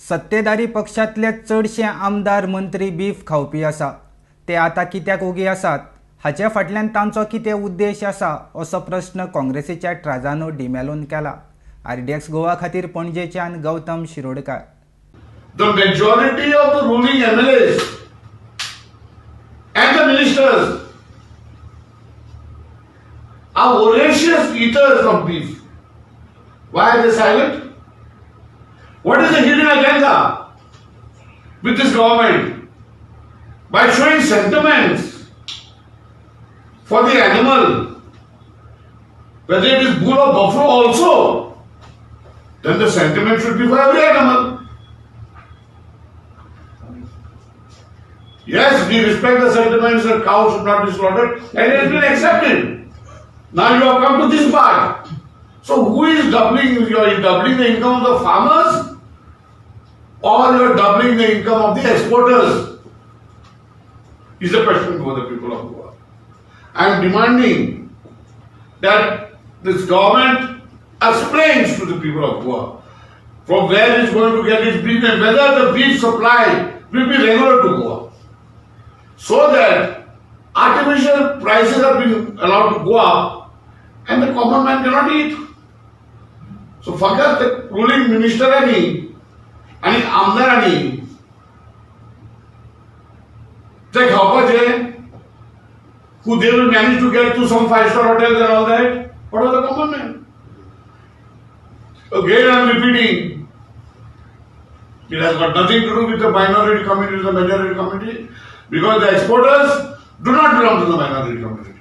सत्तेधारी पक्षातले चडशे आमदार मंत्री बीफ खावपी आसा. ते आता कित्याक ओगी आसात हाचे फाटल्यान तांचो कितें उद्देश आसा असो प्रश्न काँग्रेसीच्या ट्राजानो डीमेलोन केला. RDX गोवा खातीर पणजेच्यान Gautam Shirodkar. The majority of the ruling MLAs and the ministers are voracious eaters of beef. Why are they silent? What is the hidden agenda with this government? By showing sentiments for the animal, whether it is bull or buffalo also, then the sentiment should be for every animal. Yes, we respect the sentiments that cows should not be slaughtered, and it has been accepted. Now you have come to this part. So who is doubling? You are doubling the income of the farmers, or you are doubling the income of the exporters? Is the question for the people of Goa. I am demanding that this government explains to the people of Goa from where it is going to get its beef and whether the beef supply will be regular to Goa, so that artificial prices are being allowed to go up and the common man cannot eat. So forget the ruling minister and amdarani they खावपाचे who they will manage to get to some 5-star hotels and all that. What are the common men? Again I am repeating, it has got nothing to do with the minority community or the majority community, because the exporters do not belong to the minority community.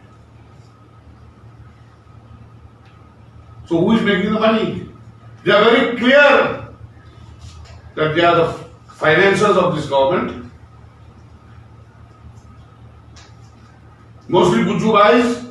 So who is making the money? They are very clear that they are the financiers of this government. Mostly Buju guys